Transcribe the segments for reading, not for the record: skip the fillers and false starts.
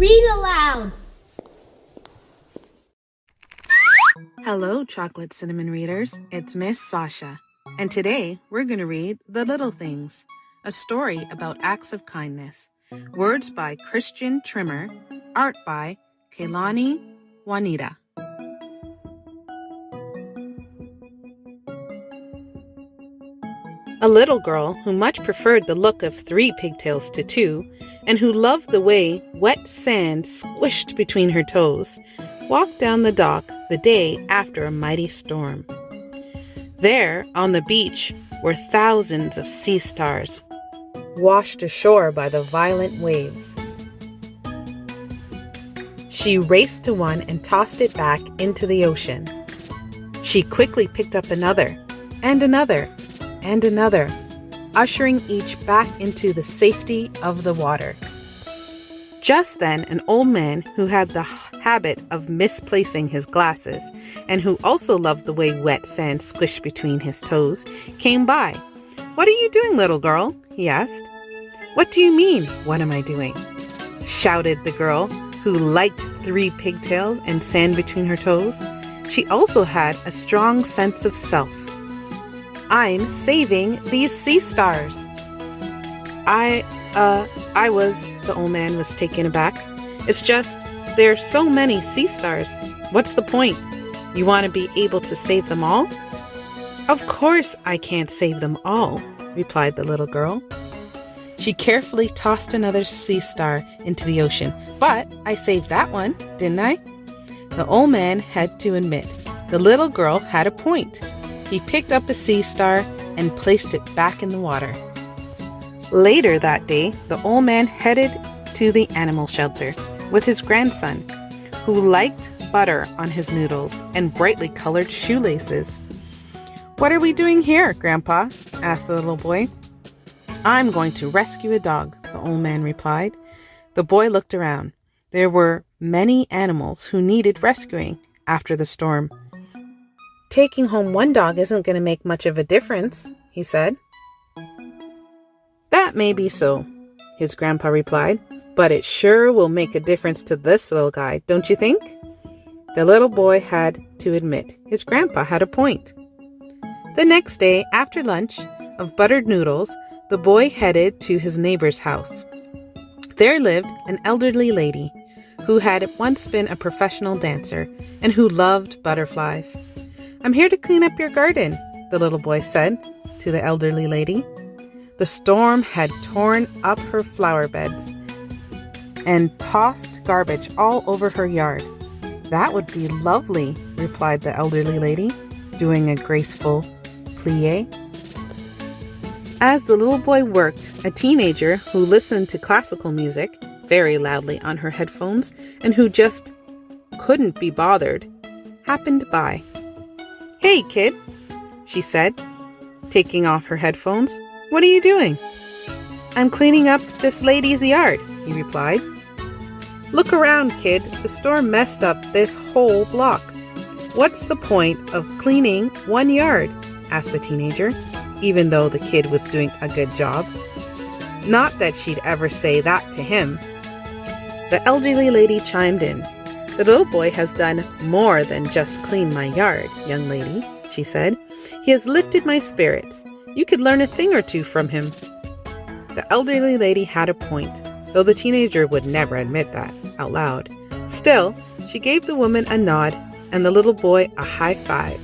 Read aloud. Hello, chocolate cinnamon readers. It's Miss Sasha. And today we're going to read The Little Things, a story about acts of kindness. Words by Christian Trimmer, art by Kaylani, Juanita. A little girl who much preferred the look of 3 pigtails to 2, and who loved the way wet sand squished between her toes, walked down the dock the day after a mighty storm. There, on the beach, were thousands of sea stars, washed ashore by the violent waves. She raced to one and tossed it back into the ocean. She quickly picked up another, and another, and another, ushering each back into the safety of the water. Just then, an old man who had the habit of misplacing his glasses, and who also loved the way wet sand squished between his toes, came by. "What are you doing, little girl?" he asked. "What do you mean, what am I doing?" shouted the girl, who liked 3 pigtails and sand between her toes. She also had a strong sense of self. "I'm saving these sea stars." The old man was taken aback. "It's just, there's so many sea stars. What's the point? You want to be able to save them all?" "Of course I can't save them all," replied the little girl. She carefully tossed another sea star into the ocean. "But I saved that one, didn't I?" The old man had to admit the little girl had a point. He picked up a sea star and placed it back in the water. Later that day, the old man headed to the animal shelter with his grandson, who liked butter on his noodles and brightly colored shoelaces. "What are we doing here, Grandpa?" asked the little boy. "I'm going to rescue a dog," the old man replied. The boy looked around. There were many animals who needed rescuing after the storm. "Taking home one dog isn't going to make much of a difference," he said. "That may be so," his grandpa replied, "but it sure will make a difference to this little guy, don't you think?" The little boy had to admit his grandpa had a point. The next day, after lunch of buttered noodles, the boy headed to his neighbor's house. There lived an elderly lady who had once been a professional dancer and who loved butterflies. "I'm here to clean up your garden," the little boy said to the elderly lady. The storm had torn up her flower beds and tossed garbage all over her yard. "That would be lovely," replied the elderly lady, doing a graceful plie. As the little boy worked, a teenager who listened to classical music very loudly on her headphones and who just couldn't be bothered, happened by. "Hey, kid," she said, taking off her headphones. "What are you doing?" "I'm cleaning up this lady's yard," he replied. "Look around, kid. The storm messed up this whole block." "What's the point of cleaning one yard?" asked the teenager, even though the kid was doing a good job. Not that she'd ever say that to him. The elderly lady chimed in. "The little boy has done more than just clean my yard, young lady," she said. "He has lifted my spirits. You could learn a thing or two from him." The elderly lady had a point, though the teenager would never admit that out loud. Still, she gave the woman a nod and the little boy a high five.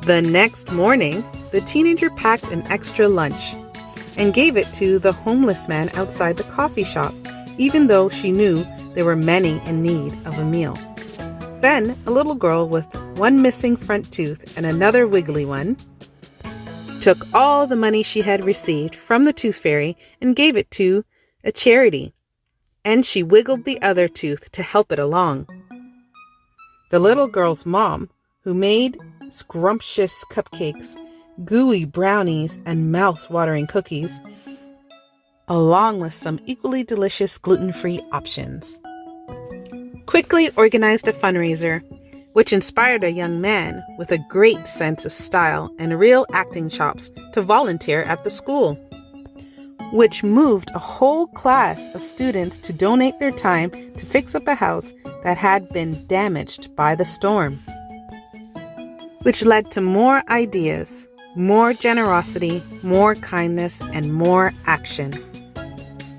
The next morning, the teenager packed an extra lunch and gave it to the homeless man outside the coffee shop, even though she knew there were many in need of a meal. Then, a little girl with one missing front tooth and another wiggly one took all the money she had received from the tooth fairy and gave it to a charity, and she wiggled the other tooth to help it along. The little girl's mom, who made scrumptious cupcakes, gooey brownies, and mouth-watering cookies, along with some equally delicious gluten-free options, quickly organized a fundraiser which inspired a young man with a great sense of style and real acting chops to volunteer at the school. which moved a whole class of students to donate their time to fix up a house that had been damaged by the storm, which led to more ideas, more generosity, more kindness, and more action.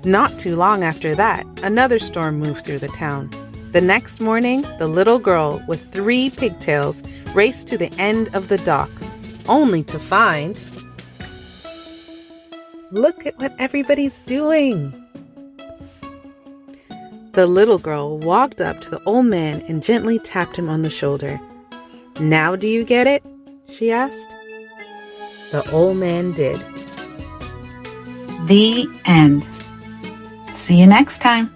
Not too long after that, another storm moved through the town. The next morning, the little girl with 3 pigtails raced to the end of the dock, only to find... Look at what everybody's doing! The little girl walked up to the old man and gently tapped him on the shoulder. "Now do you get it?" she asked. The old man did. The end. See you next time.